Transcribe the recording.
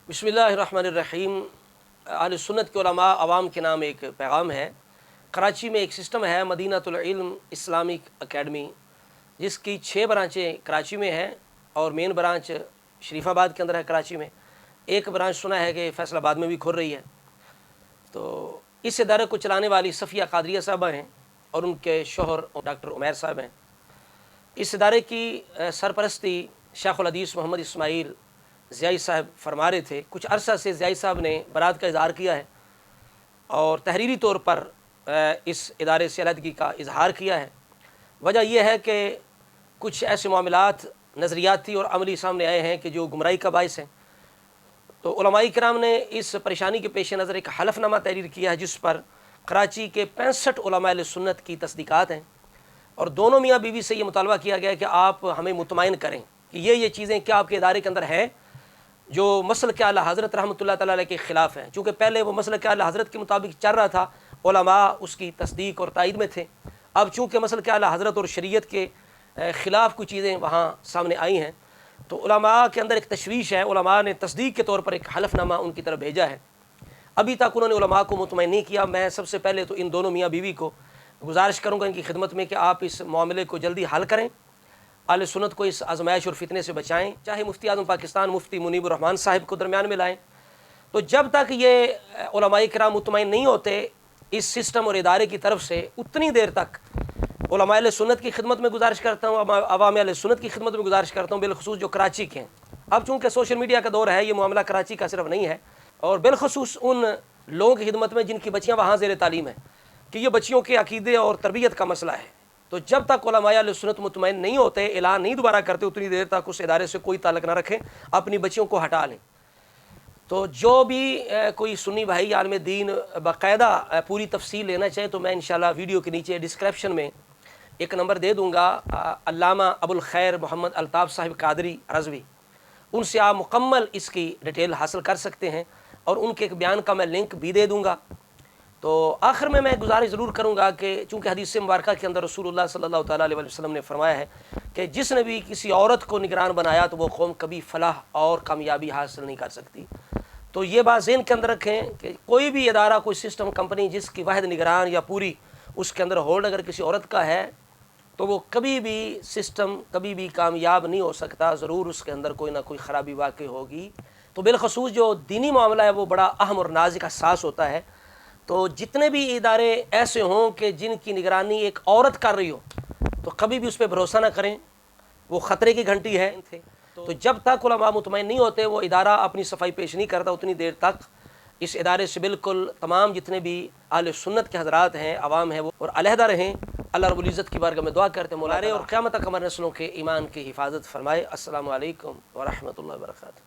बिस्मिल्लाहिर्रहमानिर्रहीम। अहले सुन्नत के उलमा अवाम के नाम एक पैगाम है। कराची में एक सिस्टम है मदीनतुल इल्म इस्लामिक एकेडमी, जिसकी 6 ब्रांचें कराची में हैं और मेन ब्रांच शरीफाबाद के अंदर है कराची में। एक ब्रांच सुना है कि फैसलाबाद में भी खुल रही है। तो इस इदारे को चलाने वाली सफ़िया कादरिया साहबा हैं और उनके शोहर डॉक्टर उमैर साहब हैं। इस इदारे की सरपरस्ती शेखुल हदीस मोहम्मद इस्माइल ज़ियाई साहब फरमा रहे थे। कुछ अरसा से ज़ियाई साहब ने बरात का इज़हार किया है और तहरीरी तौर पर इस इदारे से अलहदगी का इजहार किया है। वजह यह है कि कुछ ऐसे मामलात नज़रियाती और अमली सामने आए हैं कि जो गुमराही का बाइस हैं। तो उलमाए किराम ने इस परेशानी के पेश नज़र एक हलफनामा तहरीर किया है, जिस पर कराची के 65 उलमाए अहले सुन्नत की तस्दीक़ात हैं और दोनों मियाँ बीवी से ये मुतालबा किया गया है कि आप हमें मुतमईन करें कि ये चीज़ें क्या आपके इदारे के अंदर हैं जो मसलक आला हज़रत रहमतुल्लाह तआला अलैह के ख़िलाफ़ हैं। चूँकि पहले वो मसलक आला हज़रत के मुताबिक चल रहा था, उलमा उसकी तस्दीक और तायद में थे। अब चूँकि मसलक आला हज़रत और शरीयत के ख़िलाफ़ कुछ चीज़ें वहाँ सामने आई हैं, तो उलमा के अंदर एक तशवीश है। उलमा ने तस्दीक के तौर पर एक हलफनामा उनकी तरफ भेजा है। अभी तक उन्होंने उलमा को मुतमईन नहीं किया। मैं सबसे पहले तो इन दोनों मियाँ बीवी को गुजारिश करूँगा इनकी खिदमत में कि आप इस मामले को जल्दी हल करें, अहले सुन्नत को इस आजमाइश और फितने से बचाएं। चाहे मुफ्ती आज़म पाकिस्तान मुफ्ती मुनीबुर रहमान साहिब को दरमियान में लाएं। तो जब तक ये उलमाए किराम मुतमईन नहीं होते इस सिस्टम और इदारे की तरफ से, उतनी देर तक उलमाए अहले सुन्नत की खिदमत में गुजारिश करता हूँ, अवाम अहले सुन्नत की खिदमत में गुजारिश करता हूँ, बिलखसूस जो कराची के हैं। अब चूँकि सोशल मीडिया का दौर है, ये मामला कराची का सिर्फ नहीं है, और बिलखसूस उन लोगों की खिदमत में जिनकी बच्चियाँ वहाँ ज़ेर तालीम है, कि ये बच्चियों के अकीदे और तरबियत का मसला है। तो जब तक उलमाए अहले सुन्नत मुतमईन नहीं होते, ऐलान नहीं दोबारा करते, उतनी देर तक उस इदारे से कोई ताल्लुक़ ना रखें, अपनी बच्चियों को हटा लें। तो जो भी कोई सुन्नी भाई आलिम दीन बाकायदा पूरी तफसील लेना चाहे तो मैं इंशाल्लाह वीडियो के नीचे डिस्क्रिप्शन में एक नंबर दे दूँगा, अल्लामा अबुल खैर मोहम्मद अल्ताफ़ साहिब कादरी रज़वी, उनसे आप मुकम्मल इसकी डिटेल हासिल कर सकते हैं और उनके एक बयान का मैं लिंक भी दे दूँगा। तो आखिर में मैं गुजारिश ज़रूर करूँगा कि चूँकि हदीस मुबारक के अंदर रसूलुल्लाह सल्लल्लाहु तआला अलैहि वसल्लम ने फरमाया है कि जिसने भी किसी औरत को निगरान बनाया तो वो कौम कभी फलाह और कामयाबी हासिल नहीं कर सकती। तो ये बात ज़हन के अंदर रखें कि कोई भी इदारा, कोई सिस्टम, कंपनी जिसकी वाहिद निगरान या पूरी उसके अंदर होल्ड अगर किसी औरत का है तो वो कभी भी सिस्टम कभी भी कामयाब नहीं हो सकता। ज़रूर उसके अंदर कोई ना कोई ख़राबी वाक़ई होगी। तो बिलखसूस जो दीनी मामला है वो बड़ा अहम और नाज़ुक हसास होता है। तो जितने भी इदारे ऐसे हों कि जिनकी निगरानी एक औरत कर रही हो तो कभी भी उस पर भरोसा ना करें, वो ख़तरे की घंटी है। तो जब तक उलमा मुतमईन नहीं होते, वो इदारा अपनी सफाई पेश नहीं करता, उतनी देर तक इस इदारे से बिल्कुल तमाम जितने भी अहले सुन्नत के हज़रात हैं, अवाम हैं, वो और अलहदा रहें। अल्लाह रब्बुल इज़्ज़त की बारगाह में दुआ करते हैं मौला और क़यामत तक हमारे नस्लों के ईमान की हिफाजत फरमाए। अस्सलामु अलैकुम व रहमतुल्लाहि व बरकातहू।